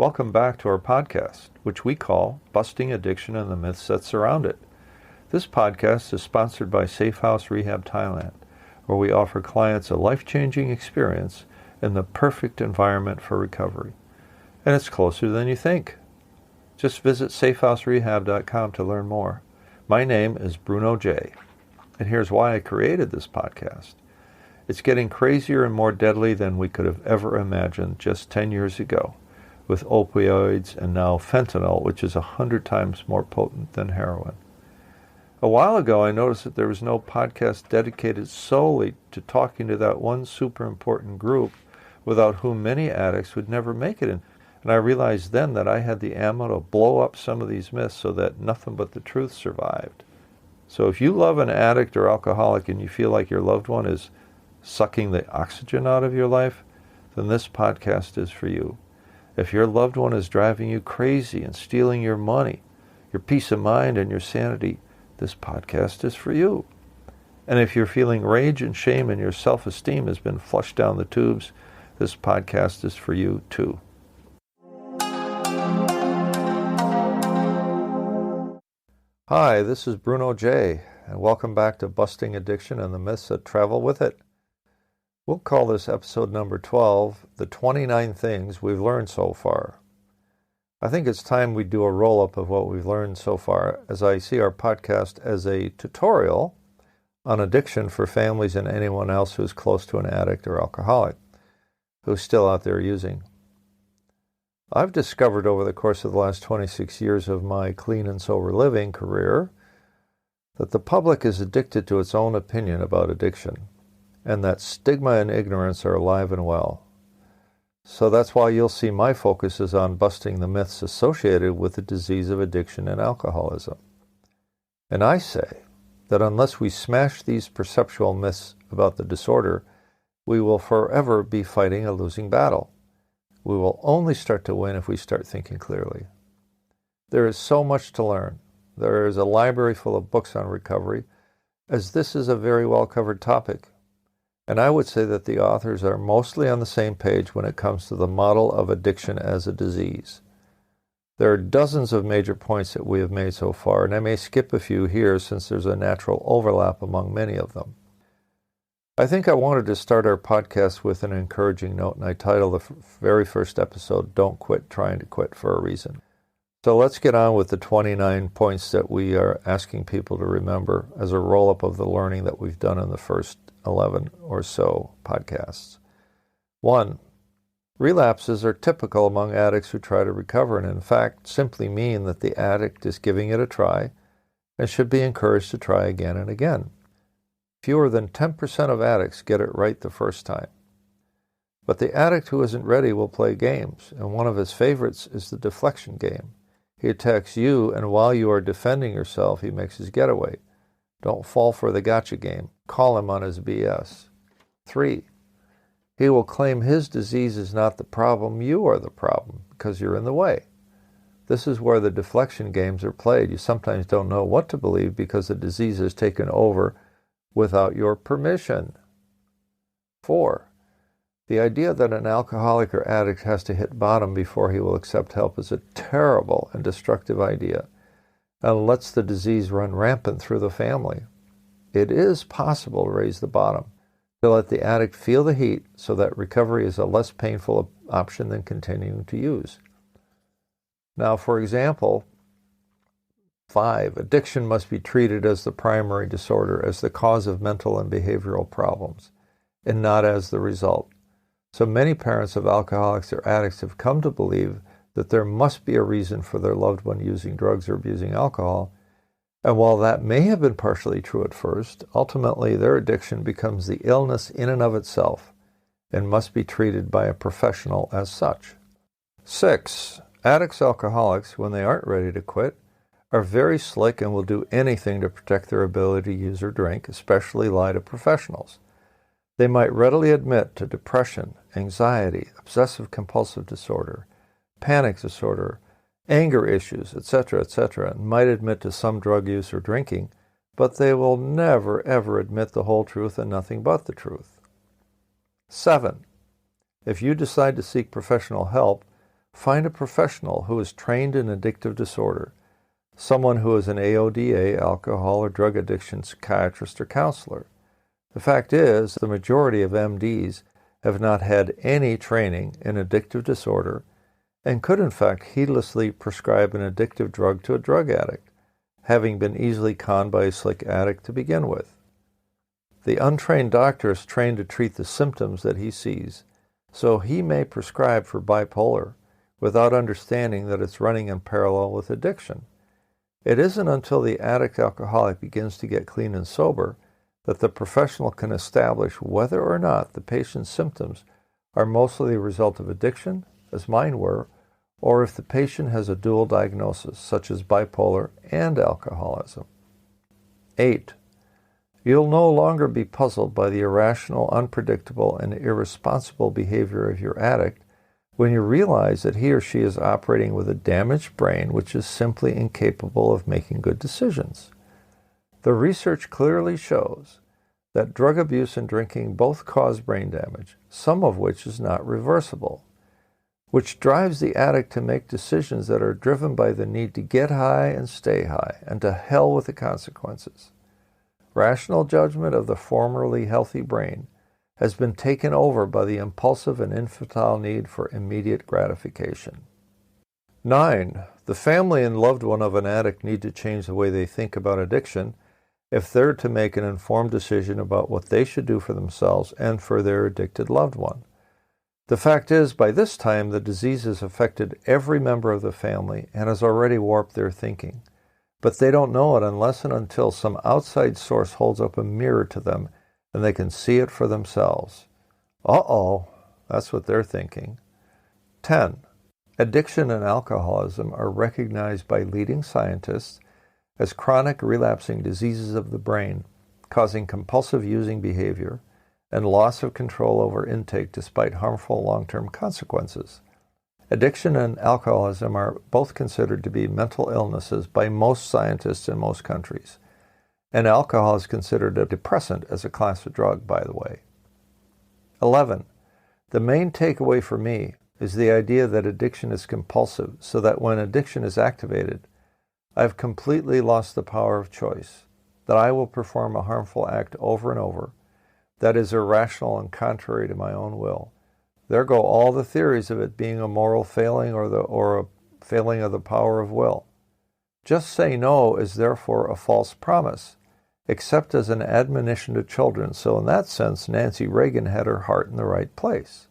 Welcome back to our podcast, which we call Busting Addiction and the Myths That Surround It. This podcast is sponsored by Safe House Rehab Thailand, where we offer clients a life-changing experience in the perfect environment for recovery. And it's closer than you think. Just visit safehouserehab.com to learn more. My name is Bruno J. And here's why I created this podcast. It's getting crazier and more deadly than we could have ever imagined just 10 years ago, with opioids and now fentanyl, which is 100 times more potent than heroin. A while ago, I noticed that there was no podcast dedicated solely to talking to that one super important group without whom many addicts would never make it in. And I realized then that I had the ammo to blow up some of these myths so that nothing but the truth survived. So if you love an addict or alcoholic and you feel like your loved one is sucking the oxygen out of your life, then this podcast is for you. If your loved one is driving you crazy and stealing your money, your peace of mind and your sanity, this podcast is for you. And if you're feeling rage and shame and your self-esteem has been flushed down the tubes, this podcast is for you too. Hi, this is Bruno J, and welcome back to Busting Addiction and the Myths That Travel with It. We'll call this episode number 12, The 29 Things We've Learned So Far. I think it's time we do a roll-up of what we've learned so far, as I see our podcast as a tutorial on addiction for families and anyone else who's close to an addict or alcoholic, who's still out there using. I've discovered over the course of the last 26 years of my clean and sober living career that the public is addicted to its own opinion about addiction, and that stigma and ignorance are alive and well. So that's why you'll see my focus is on busting the myths associated with the disease of addiction and alcoholism. And I say that unless we smash these perceptual myths about the disorder, we will forever be fighting a losing battle. We will only start to win if we start thinking clearly. There is so much to learn. There is a library full of books on recovery, as this is a very well-covered topic. And I would say that the authors are mostly on the same page when it comes to the model of addiction as a disease. There are dozens of major points that we have made so far, and I may skip a few here since there's a natural overlap among many of them. I think I wanted to start our podcast with an encouraging note, and I titled the very first episode, Don't Quit Trying to Quit, for a reason. So let's get on with the 29 points that we are asking people to remember as a roll-up of the learning that we've done in the first 11 or so podcasts. 1. Relapses are typical among addicts who try to recover, and in fact simply mean that the addict is giving it a try and should be encouraged to try again and again. Fewer than 10% of addicts get it right the first time. But the addict who isn't ready will play games, and one of his favorites is the deflection game. He attacks you, and while you are defending yourself, he makes his getaway. Don't fall for the gotcha game. Call him on his BS. 3. He will claim his disease is not the problem, you are the problem, because you're in the way. This is where the deflection games are played. You sometimes don't know what to believe because the disease has taken over without your permission. 4. The idea that an alcoholic or addict has to hit bottom before he will accept help is a terrible and destructive idea and lets the disease run rampant through the family. It is possible to raise the bottom, to let the addict feel the heat so that recovery is a less painful option than continuing to use. Now, for example, 5. Addiction must be treated as the primary disorder, as the cause of mental and behavioral problems, and not as the result. So many parents of alcoholics or addicts have come to believe that there must be a reason for their loved one using drugs or abusing alcohol, and while that may have been partially true at first, ultimately their addiction becomes the illness in and of itself and must be treated by a professional as such. 6. Addicts, alcoholics, when they aren't ready to quit, are very slick and will do anything to protect their ability to use or drink, especially lie to professionals. They might readily admit to depression, anxiety, obsessive-compulsive disorder, panic disorder, anger issues, etc., etc., and might admit to some drug use or drinking, but they will never, ever admit the whole truth and nothing but the truth. 7. If you decide to seek professional help, Find a professional who is trained in addictive disorder, someone who is an AODA, alcohol or drug addiction psychiatrist or counselor. The fact is, the majority of MDs have not had any training in addictive disorder and could in fact heedlessly prescribe an addictive drug to a drug addict, having been easily conned by a slick addict to begin with. The untrained doctor is trained to treat the symptoms that he sees, so he may prescribe for bipolar without understanding that it's running in parallel with addiction. It isn't until the addict alcoholic begins to get clean and sober that the professional can establish whether or not the patient's symptoms are mostly the result of addiction, as mine were, or if the patient has a dual diagnosis, such as bipolar and alcoholism. 8. You'll no longer be puzzled by the irrational, unpredictable, and irresponsible behavior of your addict when you realize that he or she is operating with a damaged brain which is simply incapable of making good decisions. The research clearly shows that drug abuse and drinking both cause brain damage, some of which is not reversible, which drives the addict to make decisions that are driven by the need to get high and stay high, and to hell with the consequences. Rational judgment of the formerly healthy brain has been taken over by the impulsive and infantile need for immediate gratification. 9. The family and loved one of an addict need to change the way they think about addiction if they're to make an informed decision about what they should do for themselves and for their addicted loved one. The fact is, by this time, the disease has affected every member of the family and has already warped their thinking. But they don't know it unless and until some outside source holds up a mirror to them and they can see it for themselves. Uh-oh, that's what they're thinking. 10. Addiction and alcoholism are recognized by leading scientists as chronic relapsing diseases of the brain, causing compulsive using behavior and loss of control over intake despite harmful long-term consequences. Addiction and alcoholism are both considered to be mental illnesses by most scientists in most countries, and alcohol is considered a depressant as a class of drug, by the way. 11. The main takeaway for me is the idea that addiction is compulsive, so that when addiction is activated, I've completely lost the power of choice, that I will perform a harmful act over and over, that is irrational and contrary to my own will. There go all the theories of it being a moral failing or a failing of the power of will. Just say no is therefore a false promise, except as an admonition to children, so in that sense Nancy Reagan had her heart in the right place.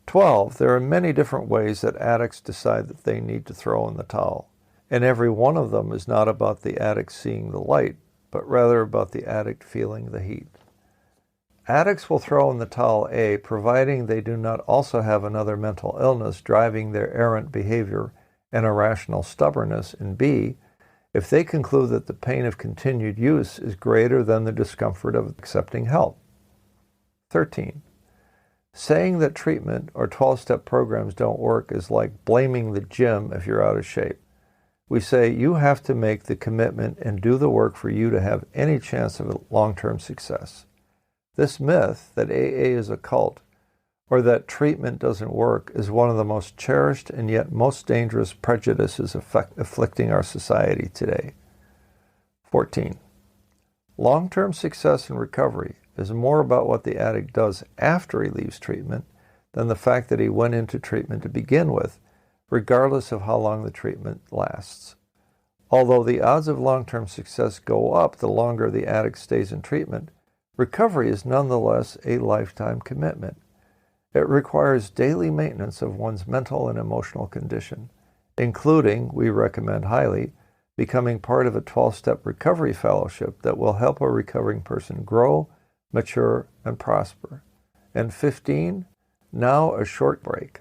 12. There are many different ways that addicts decide that they need to throw in the towel, and every one of them is not about the addict seeing the light, but rather about the addict feeling the heat. Addicts will throw in the towel A, providing they do not also have another mental illness driving their errant behavior and irrational stubbornness, and B, if they conclude that the pain of continued use is greater than the discomfort of accepting help. 13. Saying that treatment or 12-step programs don't work is like blaming the gym if you're out of shape. We say you have to make the commitment and do the work for you to have any chance of long-term success. This myth that AA is a cult or that treatment doesn't work is one of the most cherished and yet most dangerous prejudices afflicting our society today. 14. Long-term success and recovery is more about what the addict does after he leaves treatment than the fact that he went into treatment to begin with, regardless of how long the treatment lasts. Although the odds of long-term success go up the longer the addict stays in treatment, recovery is nonetheless a lifetime commitment. It requires daily maintenance of one's mental and emotional condition, including, we recommend highly, becoming part of a 12-step recovery fellowship that will help a recovering person grow, mature, and prosper. And 15, now a short break.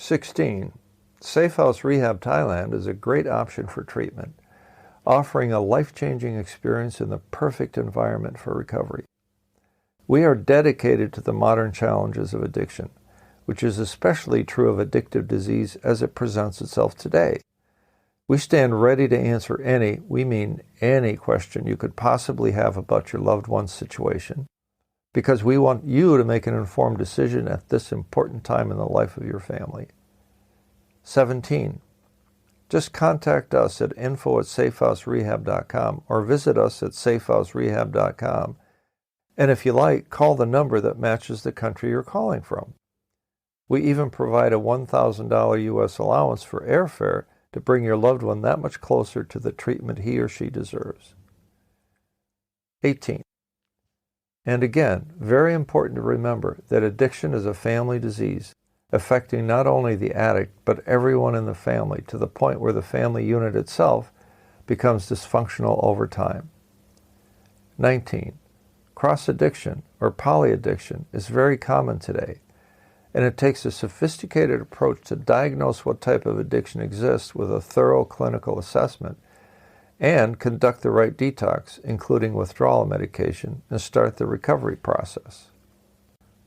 16. Safe House Rehab Thailand is a great option for treatment, offering a life-changing experience in the perfect environment for recovery. We are dedicated to the modern challenges of addiction, which is especially true of addictive disease as it presents itself today. We stand ready to answer any question you could possibly have about your loved one's situation, because we want you to make an informed decision at this important time in the life of your family. 17. Just contact us at info@safehouserehab.com or visit us at safehouserehab.com. And if you like, call the number that matches the country you're calling from. We even provide a $1,000 U.S. allowance for airfare to bring your loved one that much closer to the treatment he or she deserves. 18. And again, very important to remember that addiction is a family disease, affecting not only the addict, but everyone in the family, to the point where the family unit itself becomes dysfunctional over time. 19. Cross-addiction, or polyaddiction, is very common today, and it takes a sophisticated approach to diagnose what type of addiction exists with a thorough clinical assessment and conduct the right detox, including withdrawal medication, and start the recovery process.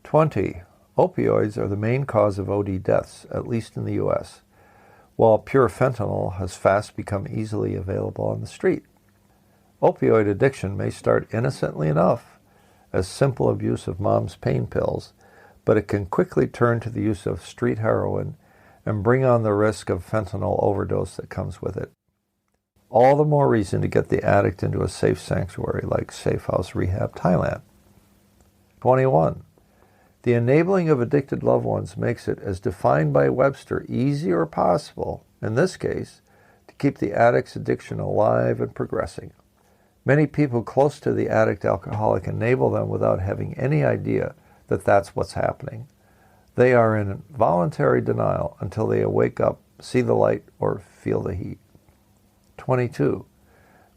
20. Opioids are the main cause of OD deaths, at least in the U.S., while pure fentanyl has fast become easily available on the street. Opioid addiction may start innocently enough as simple abuse of mom's pain pills, but it can quickly turn to the use of street heroin and bring on the risk of fentanyl overdose that comes with it. All the more reason to get the addict into a safe sanctuary like Safe House Rehab Thailand. 21. The enabling of addicted loved ones makes it, as defined by Webster, easy or possible, in this case, to keep the addict's addiction alive and progressing. Many people close to the addict alcoholic enable them without having any idea that that's what's happening. They are in voluntary denial until they wake up, see the light, or feel the heat. 22.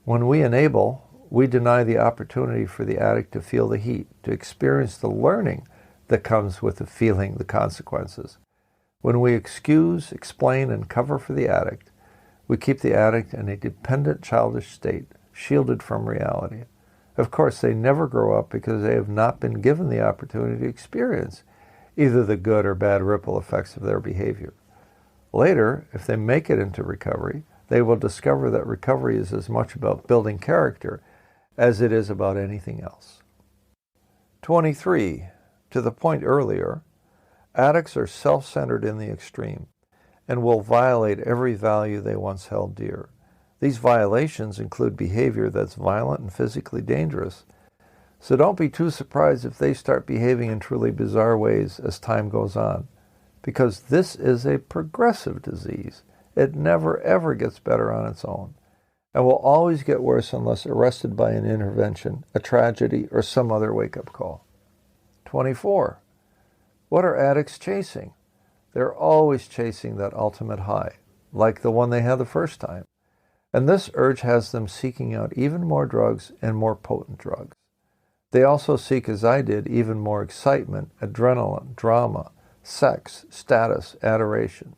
When we enable, we deny the opportunity for the addict to feel the heat, to experience the learning that comes with the feeling the consequences. When we excuse, explain, and cover for the addict, we keep the addict in a dependent childish state, shielded from reality. Of course, they never grow up because they have not been given the opportunity to experience either the good or bad ripple effects of their behavior. Later, if they make it into recovery, they will discover that recovery is as much about building character as it is about anything else. 23. To the point earlier, addicts are self-centered in the extreme and will violate every value they once held dear. These violations include behavior that's violent and physically dangerous. So don't be too surprised if they start behaving in truly bizarre ways as time goes on, because this is a progressive disease. It never ever gets better on its own, and will always get worse unless arrested by an intervention, a tragedy, or some other wake-up call. 24. What are addicts chasing? They're always chasing that ultimate high, like the one they had the first time. And this urge has them seeking out even more drugs and more potent drugs. They also seek, as I did, even more excitement, adrenaline, drama, sex, status, adoration.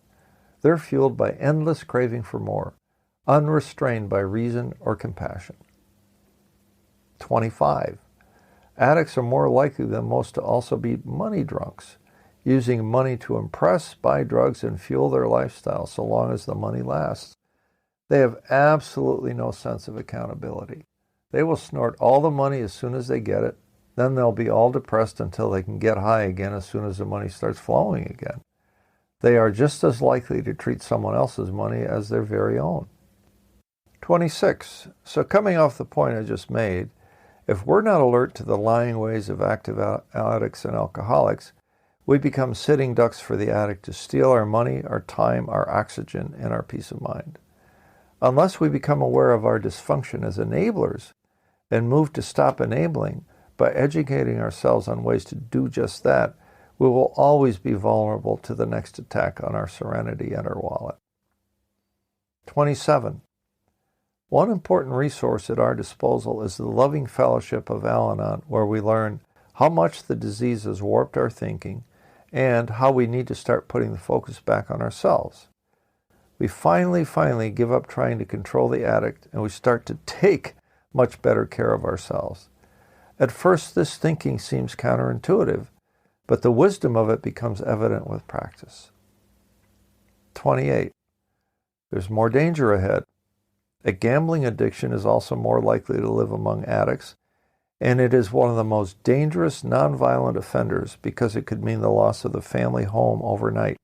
They're fueled by endless craving for more, unrestrained by reason or compassion. 25. Addicts are more likely than most to also be money drunks, using money to impress, buy drugs, and fuel their lifestyle so long as the money lasts. They have absolutely no sense of accountability. They will snort all the money as soon as they get it, then they'll be all depressed until they can get high again as soon as the money starts flowing again. They are just as likely to treat someone else's money as their very own. 26. So coming off the point I just made, if we're not alert to the lying ways of active addicts and alcoholics, we become sitting ducks for the addict to steal our money, our time, our oxygen, and our peace of mind. Unless we become aware of our dysfunction as enablers and move to stop enabling by educating ourselves on ways to do just that, we will always be vulnerable to the next attack on our serenity and our wallet. 27. One important resource at our disposal is the loving fellowship of Al-Anon, where we learn how much the disease has warped our thinking and how we need to start putting the focus back on ourselves. We finally give up trying to control the addict, and we start to take much better care of ourselves. At first, this thinking seems counterintuitive, but the wisdom of it becomes evident with practice. 28. There's more danger ahead. A gambling addiction is also more likely to live among addicts, and it is one of the most dangerous nonviolent offenders because it could mean the loss of the family home overnight.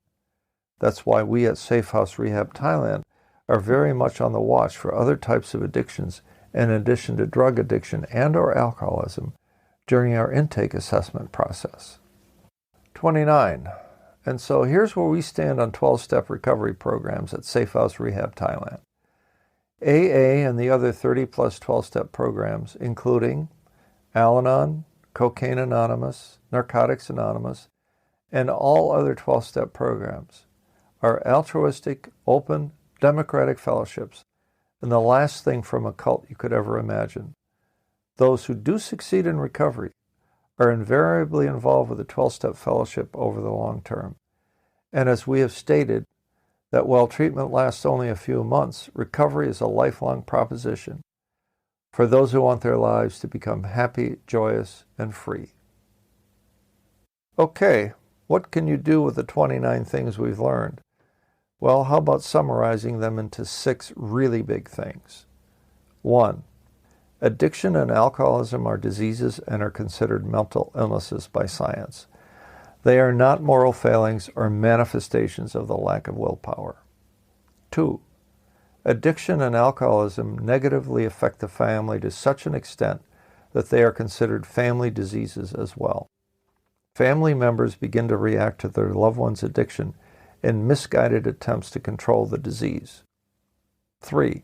That's why we at Safe House Rehab Thailand are very much on the watch for other types of addictions in addition to drug addiction and/or alcoholism during our intake assessment process. 29. And so here's where we stand on 12-step recovery programs at Safe House Rehab Thailand. AA and the other 30-plus 12-step programs, including Al-Anon, Cocaine Anonymous, Narcotics Anonymous, and all other 12-step programs, are altruistic, open, democratic fellowships, and the last thing from a cult you could ever imagine. Those who do succeed in recovery are invariably involved with the 12-step fellowship over the long term. And as we have stated, that while treatment lasts only a few months, recovery is a lifelong proposition for those who want their lives to become happy, joyous, and free. Okay, what can you do with the 29 things we've learned? Well, how about summarizing them into 6 really big things? 1. Addiction and alcoholism are diseases and are considered mental illnesses by science. They are not moral failings or manifestations of the lack of willpower. 2. Addiction and alcoholism negatively affect the family to such an extent that they are considered family diseases as well. Family members begin to react to their loved one's addiction in misguided attempts to control the disease. 3.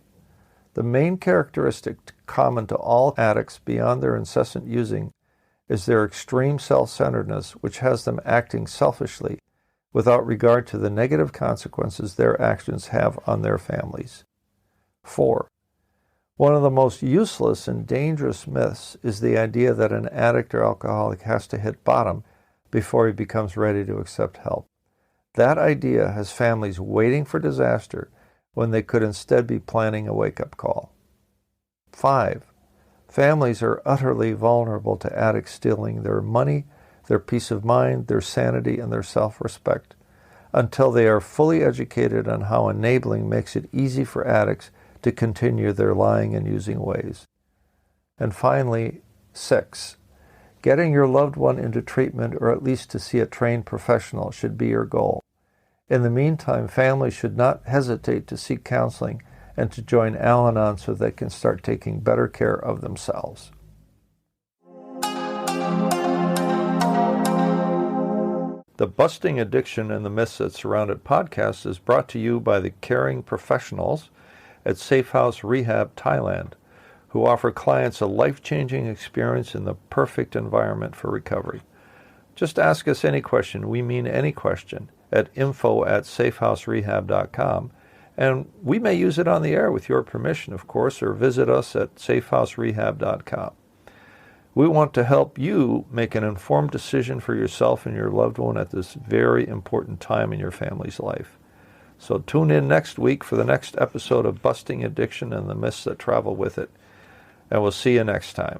The main characteristic common to all addicts beyond their incessant using is their extreme self-centeredness, which has them acting selfishly without regard to the negative consequences their actions have on their families. 4. One of the most useless and dangerous myths is the idea that an addict or alcoholic has to hit bottom before he becomes ready to accept help. That idea has families waiting for disaster when they could instead be planning a wake-up call. 5. Families are utterly vulnerable to addicts stealing their money, their peace of mind, their sanity, and their self-respect until they are fully educated on how enabling makes it easy for addicts to continue their lying and using ways. And finally, 6. Getting your loved one into treatment or at least to see a trained professional should be your goal. In the meantime, families should not hesitate to seek counseling and to join Al-Anon so they can start taking better care of themselves. The Busting Addiction and the Myths That Surround It podcast is brought to you by the caring professionals at Safe House Rehab Thailand, who offer clients a life-changing experience in the perfect environment for recovery. Just ask us any question, we mean any question, at info@safehouserehab.com, and we may use it on the air with your permission, of course, or visit us at safehouserehab.com. We want to help you make an informed decision for yourself and your loved one at this very important time in your family's life. So tune in next week for the next episode of Busting Addiction and the Myths That Travel With It, and we'll see you next time.